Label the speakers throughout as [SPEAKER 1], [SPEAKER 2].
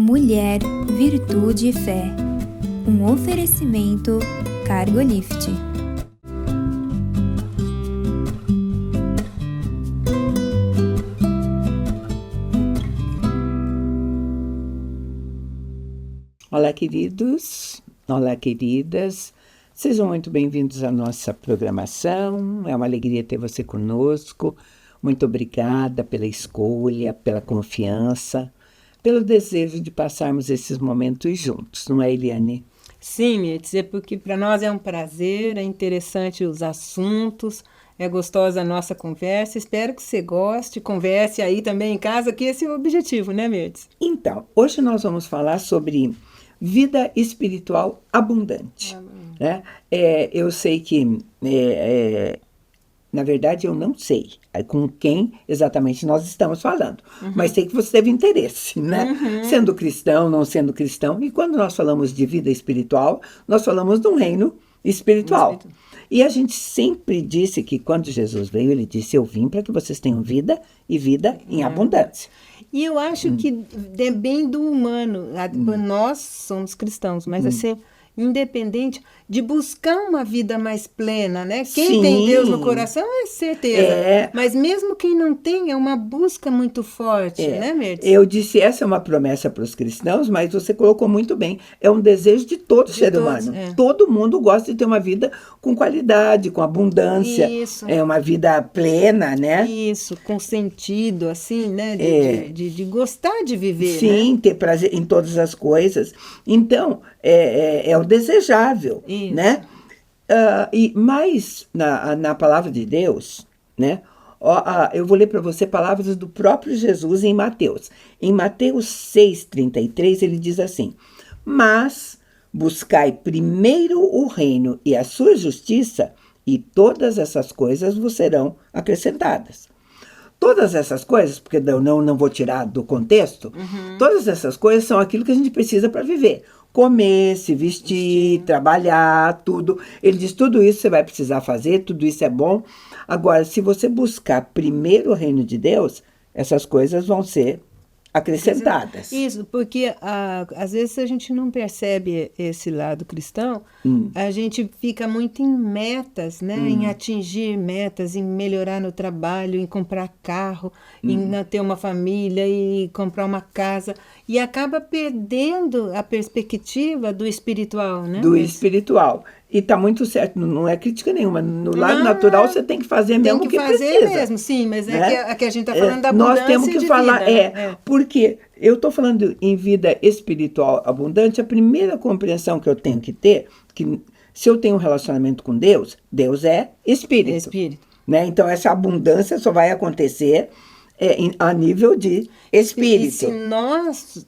[SPEAKER 1] Mulher, Virtude e Fé. Um oferecimento Cargolift.
[SPEAKER 2] Olá, queridos. Olá, queridas. Sejam muito bem-vindos à nossa programação. É uma alegria ter você conosco. Muito obrigada pela escolha, pela confiança, pelo desejo de passarmos esses momentos juntos, não é, Eliane?
[SPEAKER 3] Sim, Mirtz, é porque para nós é um prazer, é interessante os assuntos, é gostosa a nossa conversa. Espero que você goste, converse aí também em casa, que esse é o objetivo, né, Mirtz?
[SPEAKER 2] Então, hoje nós vamos falar sobre vida espiritual abundante. Né? Eu sei que, na verdade, eu não sei com quem exatamente nós estamos falando, mas sei que você teve interesse, né? Sendo cristão, não sendo cristão. E quando nós falamos de vida espiritual, nós falamos de um reino espiritual. E a gente sempre disse que quando Jesus veio, ele disse: eu vim para que vocês tenham vida e vida em abundância.
[SPEAKER 3] E eu acho que é bem do humano. Nós somos cristãos, mas assim, independente de buscar uma vida mais plena, né? Quem tem Deus no coração é certeza. Mas mesmo quem não tem, é uma busca muito forte, né, Mirtz?
[SPEAKER 2] Eu disse, essa é uma promessa para os cristãos, mas você colocou muito bem. É um desejo de todo ser humano. Todo mundo gosta de ter uma vida com qualidade, com abundância.
[SPEAKER 3] Isso.
[SPEAKER 2] É uma vida plena, né?
[SPEAKER 3] Isso, com sentido, assim, né? De gostar de viver,
[SPEAKER 2] Sim, ter prazer em todas as coisas. Então, é o desejável, né? Mas na palavra de Deus, né? Eu vou ler para você palavras do próprio Jesus em Mateus. Em Mateus 6,33, ele diz assim: mas buscai primeiro o reino e a sua justiça, e todas essas coisas vos serão acrescentadas. Todas essas coisas, porque eu não vou tirar do contexto, todas essas coisas são aquilo que a gente precisa para viver. Comer, se vestir, trabalhar, tudo. Ele diz, tudo isso você vai precisar fazer, tudo isso é bom. Agora, se você buscar primeiro o reino de Deus, essas coisas vão ser acrescentadas.
[SPEAKER 3] Isso, porque às vezes a gente não percebe esse lado cristão, a gente fica muito em metas, né? Em atingir metas, em melhorar no trabalho, em comprar carro, em ter uma família e comprar uma casa, e acaba perdendo a perspectiva do espiritual, né?
[SPEAKER 2] Do espiritual. E está muito certo, não é crítica nenhuma. No lado natural você tem que fazer mesmo o que precisa. Tem que fazer mesmo,
[SPEAKER 3] sim, mas é que a gente está falando da abundância.
[SPEAKER 2] Nós temos que falar, porque eu estou falando em vida espiritual abundante, a primeira compreensão que eu tenho que ter, que se eu tenho um relacionamento com Deus, Deus é espírito. Né? Então essa abundância só vai acontecer a nível de espírito.
[SPEAKER 3] E se nós,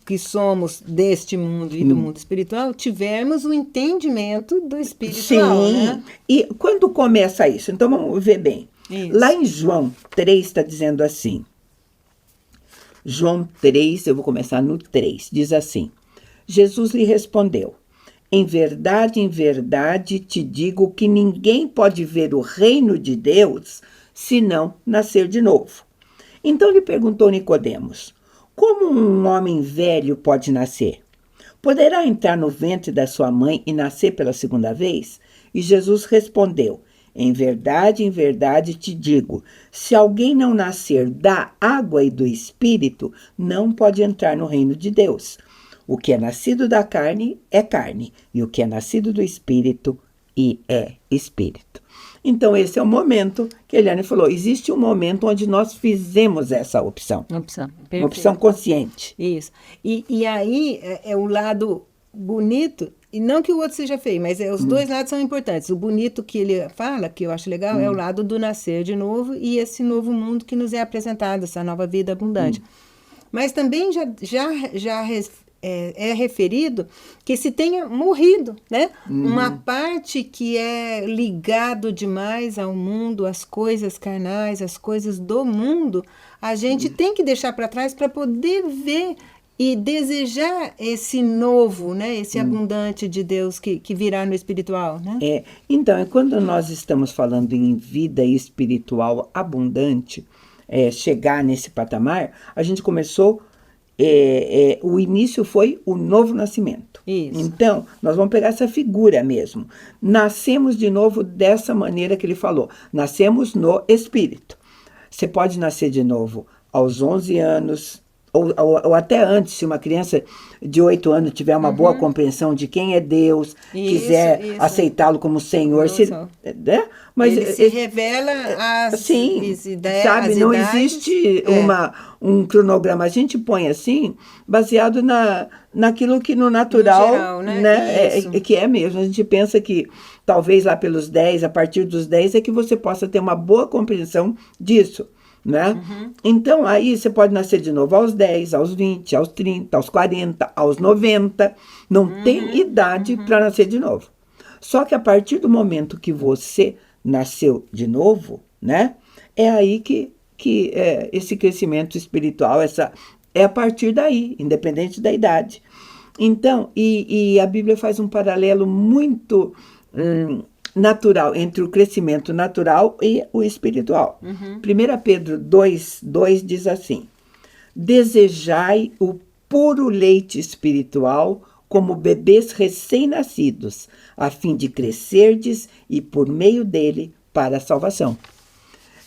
[SPEAKER 3] que somos deste mundo e do mundo espiritual, tivermos o entendimento do espiritual, né?
[SPEAKER 2] E quando começa isso? Então vamos ver bem.
[SPEAKER 3] Isso.
[SPEAKER 2] Lá em João 3 está dizendo assim. João 3, eu vou começar no 3, diz assim: Jesus lhe respondeu: em verdade te digo que ninguém pode ver o reino de Deus se não nascer de novo. Então lhe perguntou Nicodemos: como um homem velho pode nascer? Poderá entrar no ventre da sua mãe e nascer pela segunda vez? E Jesus respondeu: em verdade te digo, se alguém não nascer da água e do espírito, não pode entrar no reino de Deus. O que é nascido da carne, e o que é nascido do espírito, é espírito. Então, esse é o momento que a Eliane falou. Existe um momento onde nós fizemos essa opção. Uma opção consciente.
[SPEAKER 3] Isso. E aí é o lado bonito, e não que o outro seja feio, mas os dois lados são importantes. O bonito que ele fala, que eu acho legal, é o lado do nascer de novo e esse novo mundo que nos é apresentado, essa nova vida abundante. Mas também é referido que se tenha morrido, né? Uma parte que é ligado demais ao mundo, às coisas carnais, às coisas do mundo, a gente tem que deixar para trás para poder ver e desejar esse novo, né? Esse abundante de Deus que virá no espiritual, né?
[SPEAKER 2] Então, quando nós estamos falando em vida espiritual abundante, chegar nesse patamar, a gente começou o início foi o novo nascimento.
[SPEAKER 3] Isso.
[SPEAKER 2] Então, nós vamos pegar essa figura mesmo. Nascemos de novo dessa maneira que ele falou. Nascemos no Espírito. Você pode nascer de novo aos 11 anos, ou até antes, se uma criança de 8 anos tiver uma boa compreensão de quem é Deus, quiser aceitá-lo como Senhor. Né? Mas
[SPEAKER 3] ele se revela as ideias,
[SPEAKER 2] sabe, não existe um cronograma. A gente põe assim, baseado naquilo que no natural,
[SPEAKER 3] geral,
[SPEAKER 2] né? Que é mesmo. A gente pensa que talvez lá pelos 10, a partir dos 10, é que você possa ter uma boa compreensão disso. Né? Então, aí você pode nascer de novo aos 10, aos 20, aos 30, aos 40, aos 90. Não tem idade para nascer de novo. Só que a partir do momento que você nasceu de novo, né? É aí que esse crescimento espiritual, é a partir daí, independente da idade. Então, e a Bíblia faz um paralelo muito natural entre o crescimento natural e o espiritual. 1 Pedro 2:2 diz assim: desejai o puro leite espiritual como bebês recém-nascidos, a fim de crescerdes e por meio dele para a salvação.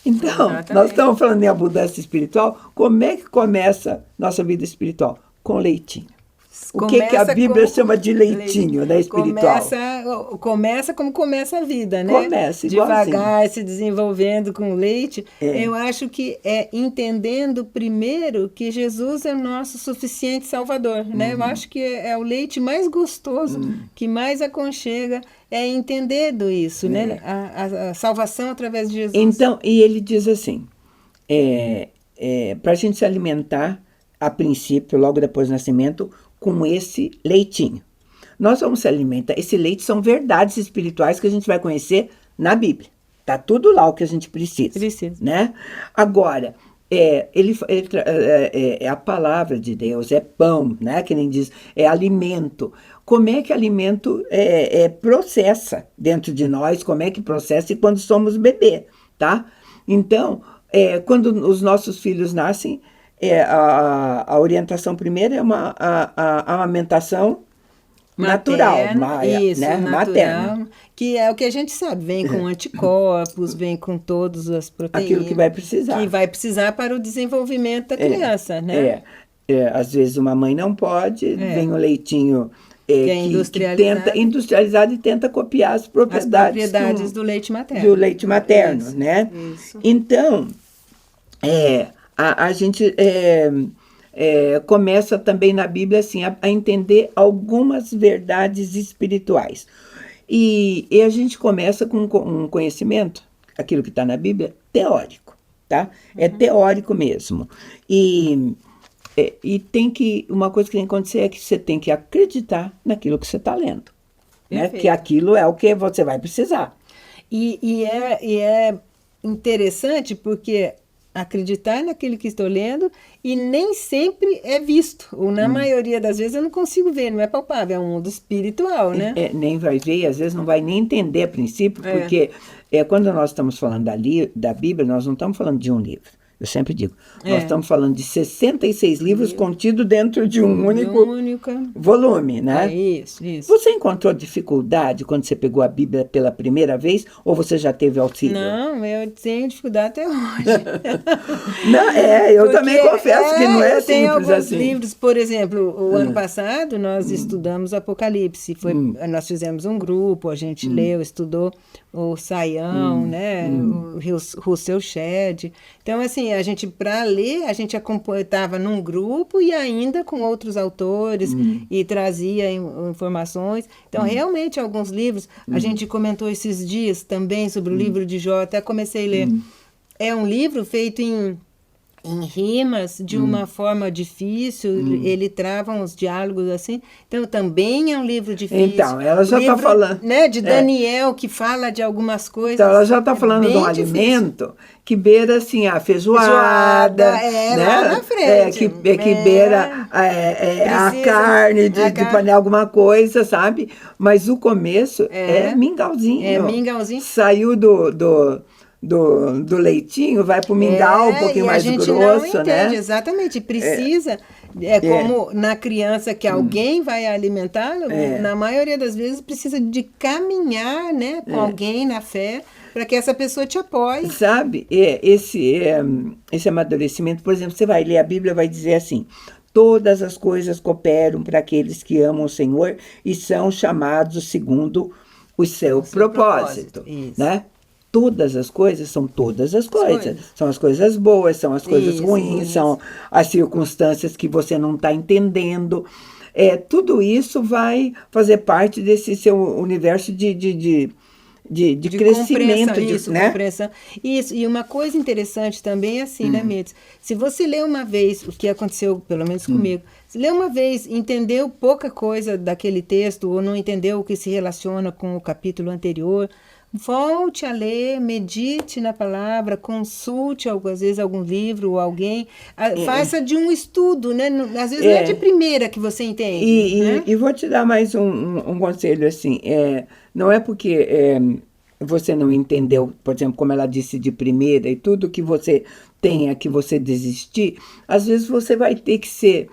[SPEAKER 2] Então, nós estamos falando em abundância espiritual. Como é que começa nossa vida espiritual? Com leitinho. O que a Bíblia chama de leitinho, né, espiritual?
[SPEAKER 3] Começa como começa a vida, né?
[SPEAKER 2] Começa, igualzinho.
[SPEAKER 3] Devagar, se desenvolvendo com leite. Eu acho que é entendendo primeiro que Jesus é o nosso suficiente Salvador, né? Eu acho que é o leite mais gostoso, que mais aconchega, é entendendo isso, né? A salvação através de Jesus.
[SPEAKER 2] Então, e ele diz assim, para a gente se alimentar, a princípio, logo depois do nascimento, com esse leitinho. Nós vamos se alimentar. Esse leite são verdades espirituais que a gente vai conhecer na Bíblia. Tá tudo lá o que a gente precisa. Né? Agora, é a palavra de Deus, é pão, né? Que nem diz, é alimento. Como é que alimento processa dentro de nós? Como é que processa e quando somos bebê, tá? Então, quando os nossos filhos nascem, a orientação primeira é a amamentação natural, materna.
[SPEAKER 3] Que é o que a gente sabe, vem com anticorpos, vem com todas as proteínas.
[SPEAKER 2] Aquilo que vai precisar.
[SPEAKER 3] Que vai precisar para o desenvolvimento da criança, né?
[SPEAKER 2] Às vezes uma mãe não pode, vem o leitinho
[SPEAKER 3] que é industrializado.
[SPEAKER 2] Industrializado e tenta copiar as propriedades
[SPEAKER 3] do leite materno.
[SPEAKER 2] Do leite materno,
[SPEAKER 3] Isso,
[SPEAKER 2] né?
[SPEAKER 3] Isso.
[SPEAKER 2] Então, a gente começa também na Bíblia assim, a entender algumas verdades espirituais. E a gente começa com um conhecimento, aquilo que está na Bíblia, teórico, tá? É teórico mesmo. E tem uma coisa que tem que acontecer é que você tem que acreditar naquilo que você está lendo. Né? Que aquilo é o que você vai precisar.
[SPEAKER 3] E é interessante porque acreditar naquilo que estou lendo e nem sempre é visto, ou na maioria das vezes eu não consigo ver, não é palpável, é um mundo espiritual, né?
[SPEAKER 2] Nem vai ver e às vezes não vai nem entender a princípio, porque quando nós estamos falando da Bíblia, nós não estamos falando de um livro. Eu sempre digo, nós estamos falando de 66 livros contidos dentro de um único volume, né?
[SPEAKER 3] Isso.
[SPEAKER 2] Você encontrou dificuldade quando você pegou a Bíblia pela primeira vez ou você já teve auxílio?
[SPEAKER 3] Não, eu tenho dificuldade até hoje.
[SPEAKER 2] Eu também confesso que não é simples assim.
[SPEAKER 3] Tem alguns livros, por exemplo, o ano passado nós estudamos Apocalipse, nós fizemos um grupo, a gente leu, estudou o Saião, né? O Russell Shedd. Então, assim, a gente, para ler, a gente estava num grupo e ainda com outros autores e trazia informações. Então, realmente, alguns livros, a gente comentou esses dias também sobre o livro de Jó, até comecei a ler. É um livro feito em rimas, de uma forma difícil, ele trava uns diálogos assim. Então, também é um livro difícil.
[SPEAKER 2] Então, ela já está falando...
[SPEAKER 3] Né, de Daniel, que fala de algumas coisas.
[SPEAKER 2] Então, ela já está falando de um alimento que beira, assim, a feijoada, né?
[SPEAKER 3] Lá na frente.
[SPEAKER 2] Que beira a carne, de panela, alguma coisa, sabe? Mas o começo é mingauzinho.
[SPEAKER 3] Mingauzinho.
[SPEAKER 2] Saiu do leitinho, vai para o mingau, um pouquinho mais grosso,
[SPEAKER 3] não entende,
[SPEAKER 2] né?
[SPEAKER 3] Exatamente, precisa É como na criança que alguém vai alimentar, na maioria das vezes precisa de caminhar, né, com alguém na fé, para que essa pessoa te apoie.
[SPEAKER 2] Sabe, esse amadurecimento, por exemplo, você vai ler a Bíblia, vai dizer assim: todas as coisas cooperam para aqueles que amam o Senhor e são chamados segundo o seu propósito, né? Todas as coisas são todas as coisas. São as coisas boas, são as coisas ruins, são as circunstâncias que você não está entendendo. Tudo isso vai fazer parte desse seu universo de crescimento.
[SPEAKER 3] Compreensão. Isso, e uma coisa interessante também é assim, né, Mirtz? Se você lê uma vez, o que aconteceu, pelo menos comigo, se lê uma vez, entendeu pouca coisa daquele texto, ou não entendeu o que se relaciona com o capítulo anterior, volte a ler, medite na palavra, consulte às vezes algum livro ou alguém, faça de um estudo, né? Às vezes não é de primeira que você entende. Né?
[SPEAKER 2] E vou te dar mais um conselho assim, não é porque você não entendeu, por exemplo, como ela disse de primeira, e tudo que você tenha que você desistir, às vezes você vai ter que ser,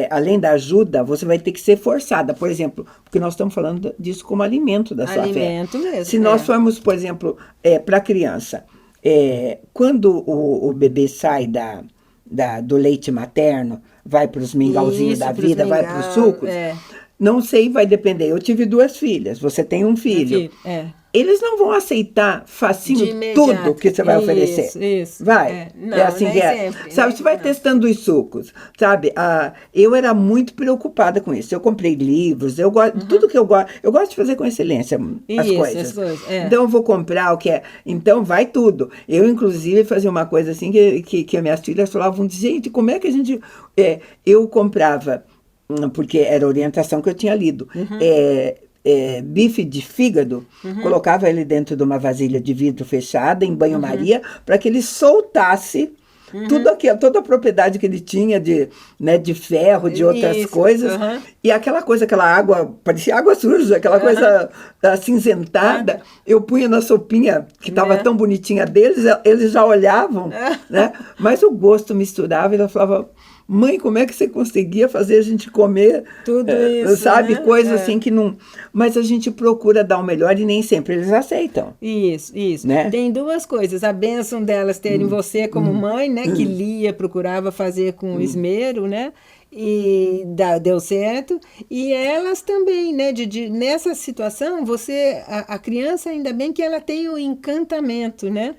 [SPEAKER 2] além da ajuda, você vai ter que ser forçada, por exemplo, porque nós estamos falando disso como alimento da sua fé.
[SPEAKER 3] Mesmo.
[SPEAKER 2] Se nós formos, por exemplo, para a criança, quando o bebê sai do leite materno, vai para os mingauzinhos da vida, vai para os sucos, não sei, vai depender. Eu tive 2 filhas, você tem um filho. Eles não vão aceitar facinho tudo que você vai oferecer.
[SPEAKER 3] Isso.
[SPEAKER 2] Vai.
[SPEAKER 3] Não,
[SPEAKER 2] assim
[SPEAKER 3] nem
[SPEAKER 2] que
[SPEAKER 3] sempre,
[SPEAKER 2] sabe, você vai testando os sucos. Sabe, eu era muito preocupada com isso. Eu comprei livros, eu gosto, tudo que eu gosto de fazer com excelência as coisas. Então eu vou comprar o que é. Então vai tudo. Eu, inclusive, fazia uma coisa assim que as minhas filhas falavam, gente, como é que a gente... eu comprava, porque era a orientação que eu tinha lido, bife de fígado, colocava ele dentro de uma vasilha de vidro fechada, em banho-maria, para que ele soltasse tudo aquilo, toda a propriedade que ele tinha de ferro, de outras coisas. E aquela água, parecia água suja, aquela coisa acinzentada, eu punha na sopinha, que estava tão bonitinha deles, eles já olhavam, né? Mas o gosto misturava, e ela falava... Mãe, como é que você conseguia fazer a gente comer
[SPEAKER 3] tudo isso,
[SPEAKER 2] sabe,
[SPEAKER 3] né?
[SPEAKER 2] Coisas assim que não... Mas a gente procura dar o melhor e nem sempre eles aceitam.
[SPEAKER 3] Isso.
[SPEAKER 2] Né?
[SPEAKER 3] Tem 2 coisas. A bênção delas terem você como mãe, né? Que lia, procurava fazer com esmero, né? E deu certo. E elas também, né? Nessa situação, a criança, ainda bem que ela tem o encantamento, né?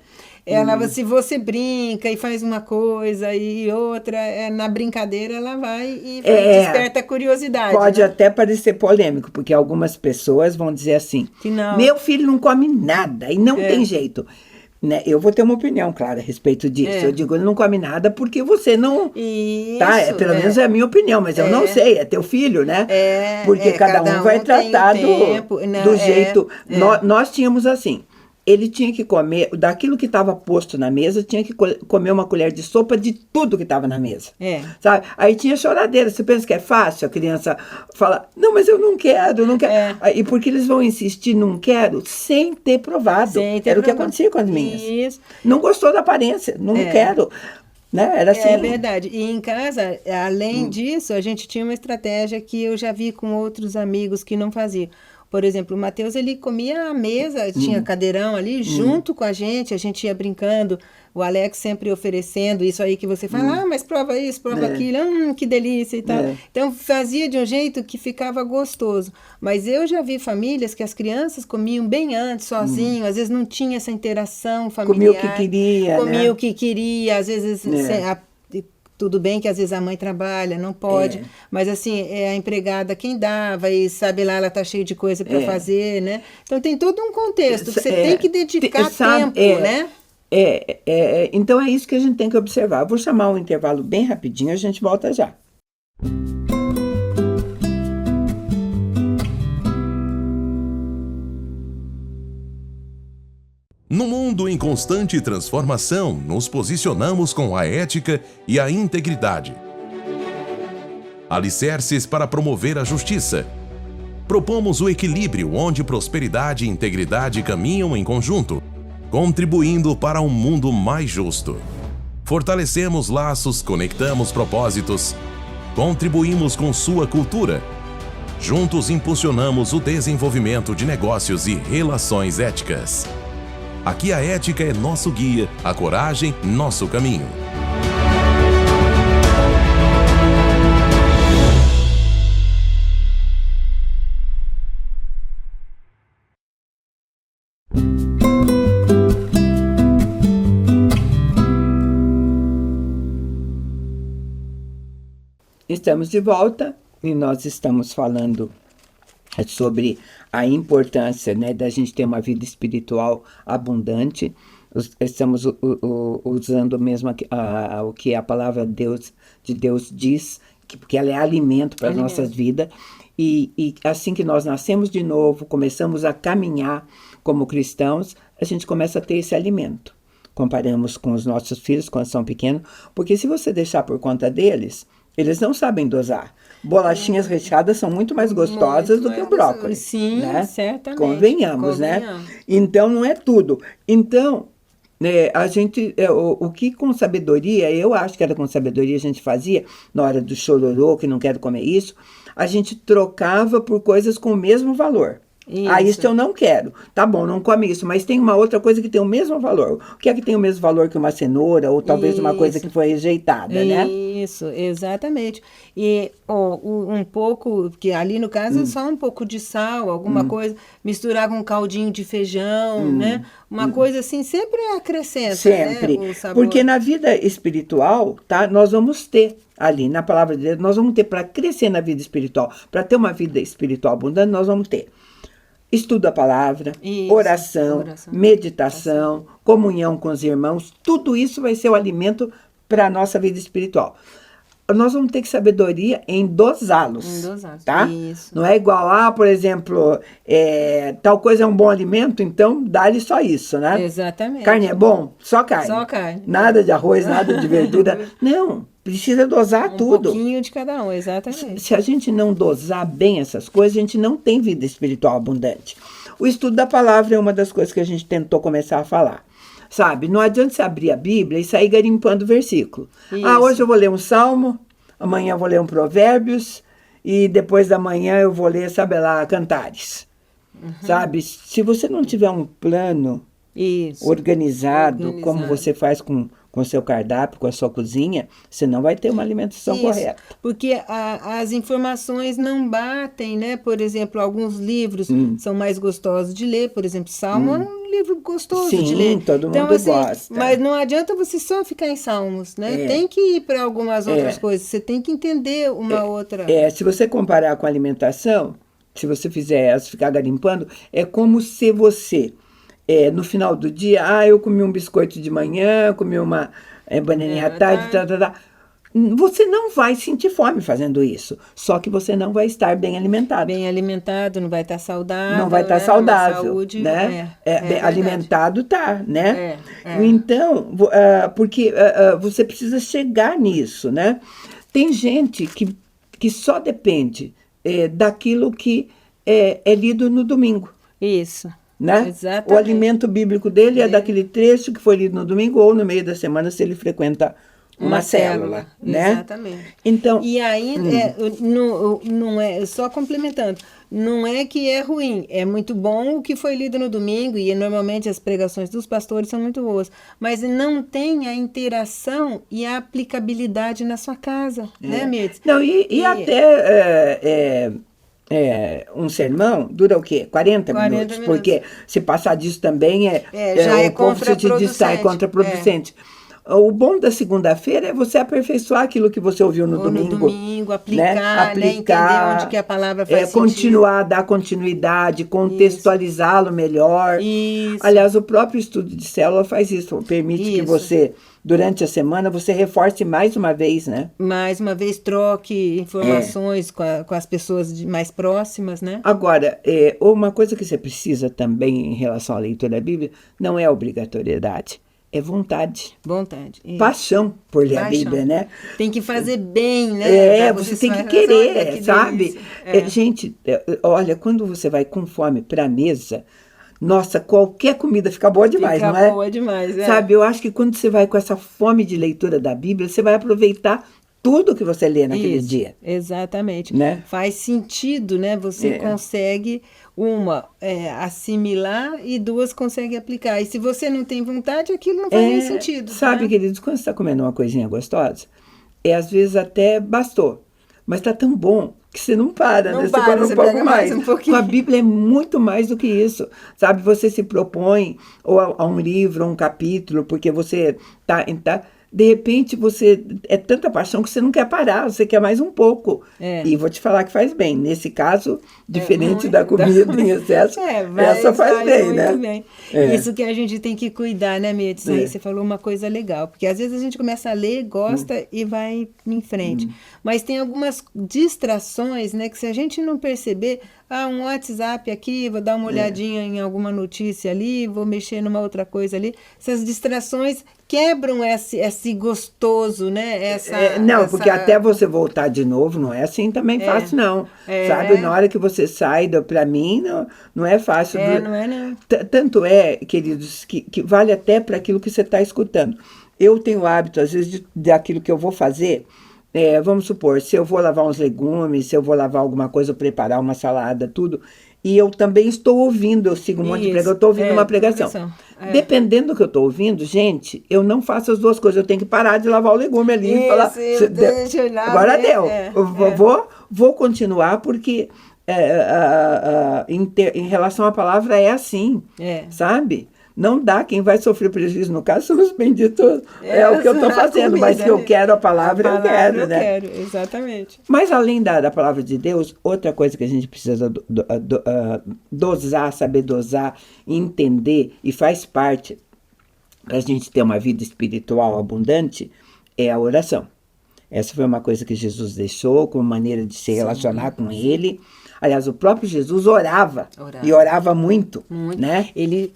[SPEAKER 3] Se você brinca e faz uma coisa e outra, na brincadeira ela vai e desperta a curiosidade.
[SPEAKER 2] Pode,
[SPEAKER 3] né?
[SPEAKER 2] até parecer polêmico, porque algumas pessoas vão dizer assim,
[SPEAKER 3] que não.
[SPEAKER 2] Meu filho não come nada e não tem jeito. Né? Eu vou ter uma opinião, claro, a respeito disso. Eu digo, ele não come nada porque você não...
[SPEAKER 3] Isso,
[SPEAKER 2] pelo menos é a minha opinião, mas eu não sei, é teu filho, né? Porque cada um vai tratar do jeito... Nós tínhamos assim... Ele tinha que comer, daquilo que estava posto na mesa, tinha que comer uma colher de sopa de tudo que estava na mesa. Sabe? Aí tinha choradeira. Você pensa que é fácil? A criança fala, não, mas eu não quero. E porque eles vão insistir, não quero, sem ter provado. Era o que acontecia com as minhas.
[SPEAKER 3] Isso.
[SPEAKER 2] Não gostou da aparência, não quero. Né? Era assim.
[SPEAKER 3] É verdade. E em casa, além disso, a gente tinha uma estratégia que eu já vi com outros amigos que não faziam. Por exemplo, o Matheus, ele comia à mesa, tinha cadeirão ali, junto com a gente ia brincando, o Alex sempre oferecendo isso aí que você fala, mas prova isso, prova aquilo, que delícia e tal. Então, fazia de um jeito que ficava gostoso. Mas eu já vi famílias que as crianças comiam bem antes, sozinho, às vezes não tinha essa interação familiar. Comia o que queria, às vezes... Tudo bem que às vezes a mãe trabalha, não pode, mas assim, é a empregada quem dava e sabe lá, ela tá cheia de coisa para fazer, né? Então tem todo um contexto que você tem que dedicar tempo, né?
[SPEAKER 2] Então é isso que a gente tem que observar. Eu vou chamar um intervalo bem rapidinho, a gente volta já.
[SPEAKER 4] No mundo em constante transformação, nos posicionamos com a ética e a integridade. Alicerces para promover a justiça. Propomos o equilíbrio onde prosperidade e integridade caminham em conjunto, contribuindo para um mundo mais justo. Fortalecemos laços, conectamos propósitos, Contribuímos com sua cultura. Juntos impulsionamos o desenvolvimento de negócios e relações éticas. Aqui a ética é nosso guia, a coragem, nosso caminho.
[SPEAKER 2] Estamos de volta e nós estamos falando sobre a importância, né, da gente ter uma vida espiritual abundante. Estamos usando mesmo o que a palavra de Deus diz, porque ela é alimento para as nossas vidas. E assim que nós nascemos de novo, começamos a caminhar como cristãos, a gente começa a ter esse alimento. Comparamos com os nossos filhos quando são pequenos, porque se você deixar por conta deles, eles não sabem dosar. Bolachinhas recheadas são muito mais gostosas do que o brócolis.
[SPEAKER 3] Sim,
[SPEAKER 2] né?
[SPEAKER 3] certamente.
[SPEAKER 2] Convenhamos, né? Então, não é tudo. Então, a gente, o que com sabedoria, eu acho que era com sabedoria a gente fazia, na hora do chororô, que não quero comer isso, a gente trocava por coisas com o mesmo valor. Isso eu não quero. Tá bom, não come isso, mas tem uma outra coisa que tem o mesmo valor. O que é que tem o mesmo valor que uma cenoura, ou talvez uma coisa que foi rejeitada, né?
[SPEAKER 3] Isso, exatamente. E um pouco, que ali no caso é só um pouco de sal, alguma coisa, misturar com um caldinho de feijão, né? Uma coisa assim, sempre acrescenta,
[SPEAKER 2] sempre.
[SPEAKER 3] Né, o sabor.
[SPEAKER 2] Porque na vida espiritual, tá? Nós vamos ter ali, na palavra de Deus, nós vamos ter para crescer na vida espiritual, para ter uma vida espiritual abundante, nós vamos ter estudo da palavra, oração, meditação, comunhão com os irmãos, tudo isso vai ser o alimento para a nossa vida espiritual. Nós vamos ter que sabedoria em dosá-los, tá?
[SPEAKER 3] Isso.
[SPEAKER 2] Não é igual, por exemplo, tal coisa é um bom alimento, então dá-lhe só isso, né?
[SPEAKER 3] Exatamente.
[SPEAKER 2] Carne é bom? Só carne.
[SPEAKER 3] Só carne.
[SPEAKER 2] Nada de arroz, nada de verdura. Não, precisa dosar tudo.
[SPEAKER 3] Um pouquinho de cada um, exatamente.
[SPEAKER 2] Se a gente não dosar bem essas coisas, a gente não tem vida espiritual abundante. O estudo da palavra é uma das coisas que a gente tentou começar a falar. Sabe, não adianta você abrir a Bíblia e sair garimpando versículo.
[SPEAKER 3] Isso.
[SPEAKER 2] Hoje eu vou ler um Salmo, amanhã eu vou ler um Provérbios, e depois da manhã eu vou ler, sabe lá, Cantares. Sabe, se você não tiver um plano organizado, como você faz com o seu cardápio, com a sua cozinha, você não vai ter uma alimentação correta.
[SPEAKER 3] Porque as informações não batem, né? Por exemplo, alguns livros são mais gostosos de ler, por exemplo, Salmo é um livro gostoso de ler.
[SPEAKER 2] Sim, todo mundo gosta.
[SPEAKER 3] Mas não adianta você só ficar em Salmos, né? Tem que ir para algumas outras coisas, você tem que entender uma outra...
[SPEAKER 2] Se você comparar com a alimentação, se você ficar garimpando, é como se você... no final do dia, eu comi um biscoito de manhã, comi uma bananinha à tarde, Você não vai sentir fome fazendo isso, só que você não vai estar bem alimentado.
[SPEAKER 3] Bem alimentado, não vai estar saudável.
[SPEAKER 2] Não vai estar saudável,
[SPEAKER 3] saúde,
[SPEAKER 2] né? Alimentado tá, né?
[SPEAKER 3] É.
[SPEAKER 2] Então, porque você precisa chegar nisso, né? Tem gente que só depende daquilo que é lido no domingo.
[SPEAKER 3] Isso.
[SPEAKER 2] Né?
[SPEAKER 3] Exatamente.
[SPEAKER 2] O alimento bíblico dele é daquele trecho que foi lido no domingo ou no meio da semana, se ele frequenta uma célula, né?
[SPEAKER 3] Exatamente.
[SPEAKER 2] Então,
[SPEAKER 3] e aí, não é, só complementando, não é que é ruim, é muito bom o que foi lido no domingo, e normalmente as pregações dos pastores são muito boas, mas não tem a interação e a aplicabilidade na sua casa, né, Mirtz?
[SPEAKER 2] Não, e até... um sermão dura o quê? 40 minutos. Porque se passar disso também
[SPEAKER 3] já é
[SPEAKER 2] o povo se te distrai, contraproducente. O bom da segunda-feira é você aperfeiçoar aquilo que você ouviu no domingo.
[SPEAKER 3] Aplicar, né? Entender onde que a palavra faz sentido.
[SPEAKER 2] Continuar, dar continuidade, contextualizá-lo melhor.
[SPEAKER 3] Isso.
[SPEAKER 2] Aliás, o próprio estudo de célula faz isso. Permite que você, durante a semana, você reforce mais uma vez, né?
[SPEAKER 3] Mais uma vez, troque informações com as pessoas mais próximas, né?
[SPEAKER 2] Agora, uma coisa que você precisa também em relação à leitura da Bíblia não é obrigatoriedade. É vontade.
[SPEAKER 3] Isso.
[SPEAKER 2] Paixão por ler a Bíblia, né?
[SPEAKER 3] Tem que fazer bem, né?
[SPEAKER 2] Você tem que querer, sabe? Gente, olha, quando você vai com fome para a mesa, nossa, qualquer comida fica boa demais, não é?
[SPEAKER 3] Fica boa demais,
[SPEAKER 2] Sabe, eu acho que quando você vai com essa fome de leitura da Bíblia, você vai aproveitar tudo que você lê naquele
[SPEAKER 3] Isso,
[SPEAKER 2] dia.
[SPEAKER 3] exatamente.
[SPEAKER 2] Né?
[SPEAKER 3] Faz sentido, né? Você consegue, assimilar e duas, consegue aplicar. E se você não tem vontade, aquilo não faz nem sentido.
[SPEAKER 2] Sabe,
[SPEAKER 3] né?
[SPEAKER 2] queridos, quando você está comendo uma coisinha gostosa, às vezes até bastou, mas está tão bom que você não para,
[SPEAKER 3] Não
[SPEAKER 2] né?
[SPEAKER 3] para,
[SPEAKER 2] Você come
[SPEAKER 3] você
[SPEAKER 2] um pouco
[SPEAKER 3] pega
[SPEAKER 2] mais.
[SPEAKER 3] mais um pouquinho.
[SPEAKER 2] Com a Bíblia é muito mais do que isso, sabe? Você se propõe ou a um livro, ou um capítulo, porque você tá de repente você é tanta paixão que você não quer parar, você quer mais um pouco. E vou te falar que faz bem. Nesse caso, diferente da comida em excesso, essa faz bem,
[SPEAKER 3] muito
[SPEAKER 2] né?
[SPEAKER 3] Bem. Isso que a gente tem que cuidar, né, Mirtz? Aí você falou uma coisa legal, porque às vezes a gente começa a ler, gosta e vai em frente. Mas tem algumas distrações, né, que se a gente não perceber, um WhatsApp aqui, vou dar uma olhadinha em alguma notícia ali, vou mexer numa outra coisa ali. Essas distrações quebram esse gostoso, né?
[SPEAKER 2] Porque até você voltar de novo, não é assim também fácil, não. Sabe, na hora que você sai, para mim, não é fácil.
[SPEAKER 3] Não é, não.
[SPEAKER 2] Tanto é, queridos, que vale até para aquilo que você está escutando. Eu tenho o hábito, às vezes, daquilo que eu vou fazer. Vamos supor, se eu vou lavar uns legumes, se eu vou lavar alguma coisa, preparar uma salada, tudo, e eu também estou ouvindo, eu sigo um monte de pregação, eu estou ouvindo uma pregação. Dependendo do que eu estou ouvindo, gente, eu não faço as duas coisas, eu tenho que parar de lavar o legume ali e falar, agora deu, vou continuar, porque em relação à palavra é assim, sabe? Não dá, quem vai sofrer prejuízo no caso são os benditos, é o que eu estou fazendo, mas que eu quero a palavra eu quero, né?
[SPEAKER 3] Eu quero, exatamente.
[SPEAKER 2] Mas além da palavra de Deus, outra coisa que a gente precisa dosar, saber dosar, entender, e faz parte para a gente ter uma vida espiritual abundante, é a oração. Essa foi uma coisa que Jesus deixou como maneira de se relacionar com Ele. Aliás, o próprio Jesus orava. E orava muito, né?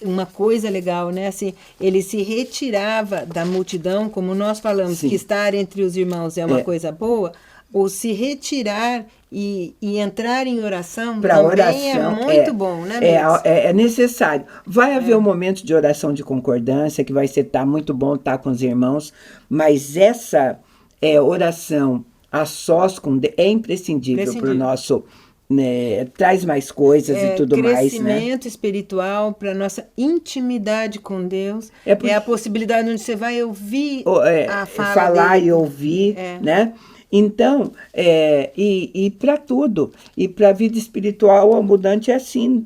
[SPEAKER 3] Uma coisa legal, né? Assim, ele se retirava da multidão, como nós falamos, que estar entre os irmãos é uma coisa boa, ou se retirar e entrar em oração também é muito bom, né?
[SPEAKER 2] É necessário. Vai haver um momento de oração de concordância, que vai estar muito bom estar com os irmãos, mas essa oração a sós é imprescindível para o nosso... traz mais coisas e tudo mais.
[SPEAKER 3] Crescimento espiritual para nossa intimidade com Deus. É a possibilidade onde você vai ouvir a
[SPEAKER 2] falar
[SPEAKER 3] dele.
[SPEAKER 2] E ouvir, né? Então, e para tudo, e para a vida espiritual abundante é assim.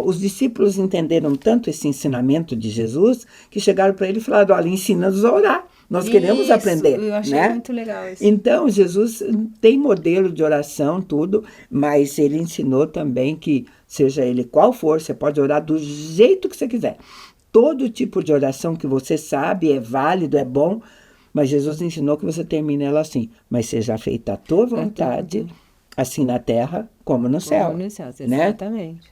[SPEAKER 2] Os discípulos entenderam tanto esse ensinamento de Jesus que chegaram para ele e falaram: olha, ensina-nos a orar. Nós queremos aprender.
[SPEAKER 3] Eu achei muito legal isso.
[SPEAKER 2] Então, Jesus tem modelo de oração, tudo, mas ele ensinou também que, seja ele qual for, você pode orar do jeito que você quiser. Todo tipo de oração que você sabe é válido, é bom, mas Jesus ensinou que você termina ela assim: mas seja feita a tua vontade, assim na terra como no céu.
[SPEAKER 3] Como no céu,
[SPEAKER 2] né?
[SPEAKER 3] Exatamente.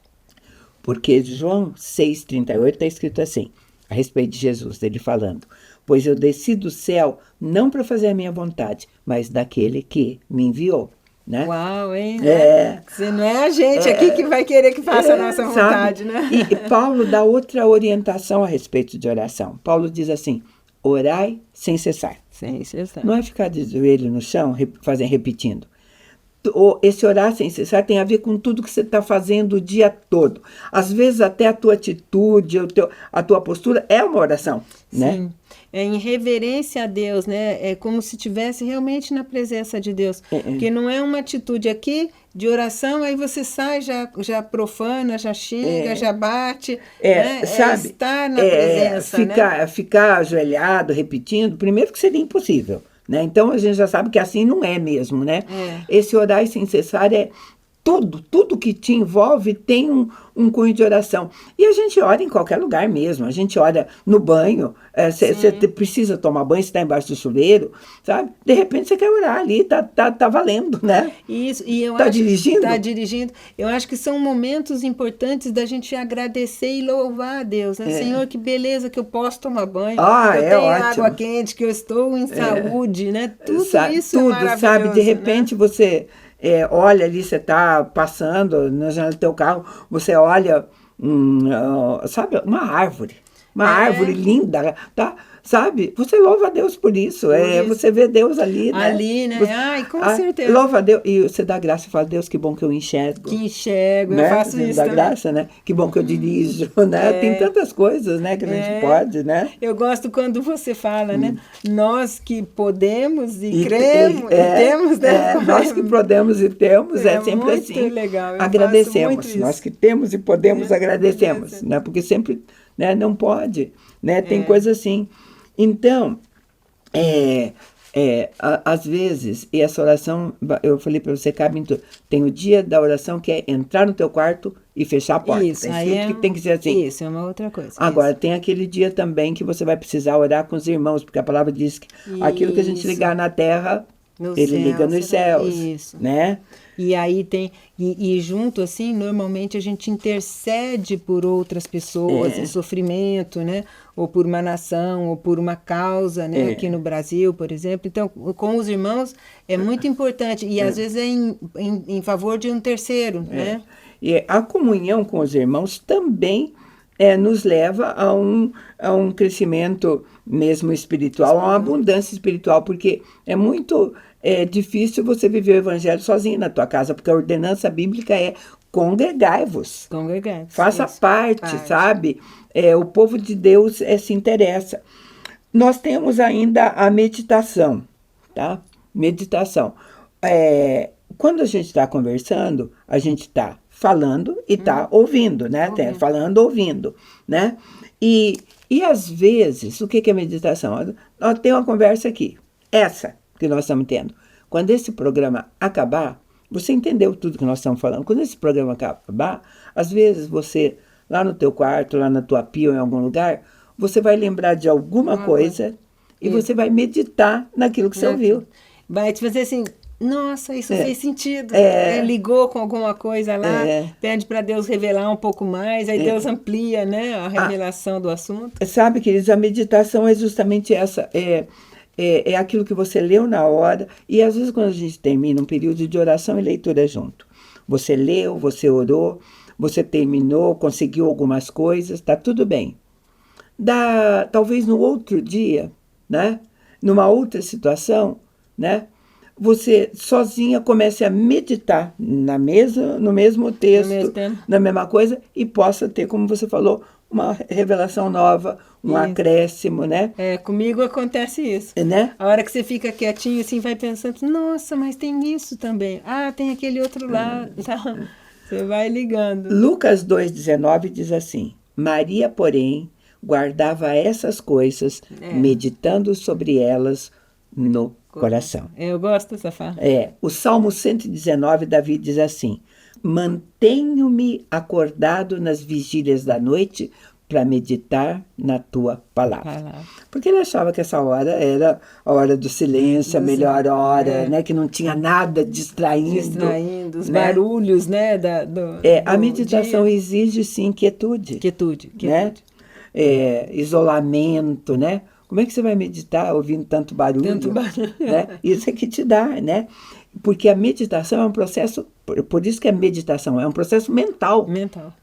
[SPEAKER 2] Porque João 6,38 está escrito assim, a respeito de Jesus, ele falando: pois eu desci do céu não para fazer a minha vontade, mas daquele que me enviou. Né?
[SPEAKER 3] Uau, hein? Você não é a gente aqui que vai querer que faça a nossa vontade, né?
[SPEAKER 2] E Paulo dá outra orientação a respeito de oração. Paulo diz assim: orai sem cessar.
[SPEAKER 3] Sem cessar.
[SPEAKER 2] Não é ficar de joelho no chão, repetindo. Esse orar sem cessar tem a ver com tudo que você está fazendo o dia todo. Às vezes até a tua atitude, a tua postura é uma oração.
[SPEAKER 3] Sim.
[SPEAKER 2] Né?
[SPEAKER 3] Em reverência a Deus, né? É como se estivesse realmente na presença de Deus. Porque não é uma atitude aqui de oração, aí você sai, já profana, já xinga, já bate. Né?
[SPEAKER 2] Sabe?
[SPEAKER 3] Estar na presença,
[SPEAKER 2] ficar ajoelhado, repetindo, primeiro que seria impossível. Né? Então, a gente já sabe que assim não é mesmo, né? Esse orar sem cessar é tudo que te envolve tem um cunho de oração. E a gente ora em qualquer lugar mesmo. A gente ora no banho, você precisa tomar banho, você está embaixo do chuveiro, sabe? De repente você quer orar ali, tá valendo, né?
[SPEAKER 3] Isso, e eu
[SPEAKER 2] acho... dirigindo?
[SPEAKER 3] Tá dirigindo. Eu acho que são momentos importantes da gente agradecer e louvar a Deus, né? Senhor, que beleza que eu posso tomar banho, que eu tenho água quente, que eu estou em saúde, né? Tudo isso é maravilhoso,
[SPEAKER 2] sabe? De repente você... olha ali, você está passando na janela do teu carro, você olha, sabe, uma árvore. uma árvore linda, tá? Sabe? Você louva a Deus por isso. Você vê Deus ali, né?
[SPEAKER 3] Ali, né? Ai, com certeza.
[SPEAKER 2] Louva a Deus. E você dá graça e fala, Deus, que bom que eu enxergo.
[SPEAKER 3] Que enxergo,
[SPEAKER 2] né?
[SPEAKER 3] eu faço
[SPEAKER 2] Você
[SPEAKER 3] isso
[SPEAKER 2] dá
[SPEAKER 3] também.
[SPEAKER 2] graça, né? Que bom que eu dirijo, né? Tem tantas coisas, né, que a gente pode, né?
[SPEAKER 3] Eu gosto quando você fala, né? Nós que podemos e cremos, e temos, né?
[SPEAKER 2] Nós que podemos e temos, sempre
[SPEAKER 3] muito
[SPEAKER 2] assim.
[SPEAKER 3] legal. Eu
[SPEAKER 2] Agradecemos.
[SPEAKER 3] faço muito isso.
[SPEAKER 2] Nós que temos e podemos, agradecemos, né? Porque sempre, né, não pode, né? Tem coisa assim. Então, às vezes, e essa oração, eu falei para você, cabe em tudo. Tem o dia da oração que é entrar no teu quarto e fechar a porta.
[SPEAKER 3] Isso, aí
[SPEAKER 2] que tem que ser assim.
[SPEAKER 3] Isso, é uma outra coisa.
[SPEAKER 2] Agora, tem aquele dia também que você vai precisar orar com os irmãos, porque a palavra diz que aquilo que a gente ligar na terra, ele liga nos céus.
[SPEAKER 3] Isso.
[SPEAKER 2] Né?
[SPEAKER 3] E aí tem, e junto assim, normalmente a gente intercede por outras pessoas em sofrimento, né? Ou por uma nação, ou por uma causa, né? Aqui no Brasil, por exemplo. Então, com os irmãos é muito importante. E às vezes é em favor de um terceiro, né?
[SPEAKER 2] E a comunhão com os irmãos também nos leva a um crescimento mesmo espiritual, a uma abundância espiritual, porque é muito difícil você viver o evangelho sozinho na tua casa, porque a ordenança bíblica é congregai-vos.
[SPEAKER 3] Congregai-vos.
[SPEAKER 2] Faça parte, sabe? O povo de Deus se interessa. Nós temos ainda a meditação, tá? Meditação. Quando a gente está conversando, a gente está falando e está ouvindo, né? Falando, ouvindo, né? E às vezes, o que é meditação? Nós temos uma conversa aqui, essa que nós estamos tendo. Quando esse programa acabar, você entendeu tudo que nós estamos falando. Quando esse programa acabar, às vezes você, lá no teu quarto, lá na tua pia ou em algum lugar, você vai lembrar de alguma coisa e você vai meditar naquilo que você ouviu.
[SPEAKER 3] Vai te fazer assim, nossa, isso fez sentido. Ligou com alguma coisa lá, pede para Deus revelar um pouco mais, aí Deus amplia, né, a revelação do assunto.
[SPEAKER 2] Sabe, queridos, a meditação é justamente essa, é aquilo que você leu na hora, e às vezes quando a gente termina um período de oração e leitura junto, você leu, você orou, você terminou, conseguiu algumas coisas, está tudo bem. Talvez no outro dia, né, numa outra situação, né, você sozinha comece a meditar no mesmo texto, na mesma coisa, e possa ter, como você falou, uma revelação nova, um acréscimo, né?
[SPEAKER 3] Comigo acontece isso.
[SPEAKER 2] Né?
[SPEAKER 3] A hora que você fica quietinho, assim, vai pensando, nossa, mas tem isso também. Ah, tem aquele outro lado. Você vai ligando.
[SPEAKER 2] Lucas 2,19 diz assim, Maria, porém, guardava essas coisas, meditando sobre elas no coração.
[SPEAKER 3] Eu gosto dessa fala.
[SPEAKER 2] O Salmo 119, Davi diz assim, mantenho-me acordado nas vigílias da noite para meditar na tua palavra. Porque ele achava que essa hora era a hora do silêncio, a melhor hora, né? Que não tinha nada distraindo.
[SPEAKER 3] Os barulhos, né?
[SPEAKER 2] A meditação exige, sim, quietude. Né? Isolamento, né? Como é que você vai meditar ouvindo tanto barulho? Né? Isso é que te dá, né? Porque a meditação é um processo, por isso que a meditação é um processo mental.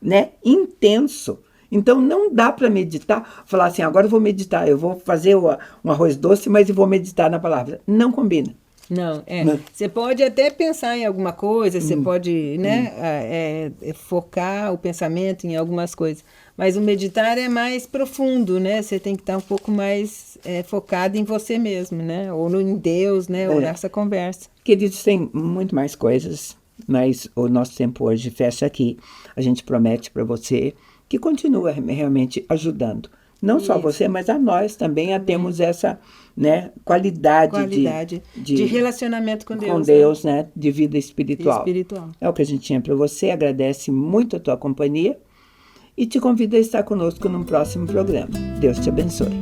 [SPEAKER 2] Né? Intenso. Então, não dá para meditar, falar assim, agora eu vou meditar, eu vou fazer um arroz doce, mas eu vou meditar na palavra. Não combina.
[SPEAKER 3] Não. Você pode até pensar em alguma coisa, você pode, né, focar o pensamento em algumas coisas, mas o meditar é mais profundo, né? Você tem que estar um pouco mais focado em você mesmo, né? Ou em Deus, né? Ou nessa conversa.
[SPEAKER 2] Queridos, tem muito mais coisas, mas o nosso tempo hoje fecha aqui. A gente promete para você que continua realmente ajudando. Não só você, mas a nós também a termos essa, né, qualidade
[SPEAKER 3] de relacionamento com Deus.
[SPEAKER 2] Com Deus, né? De vida espiritual.
[SPEAKER 3] Espiritual.
[SPEAKER 2] É o que a gente tinha para você. Agradece muito a tua companhia e te convido a estar conosco num próximo programa. Deus te abençoe.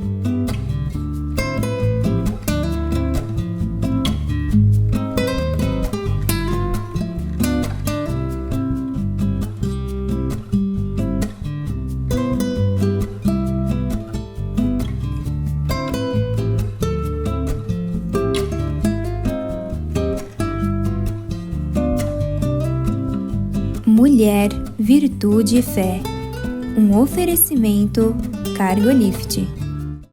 [SPEAKER 1] Mulher, Virtude e Fé. Um oferecimento Cargolift.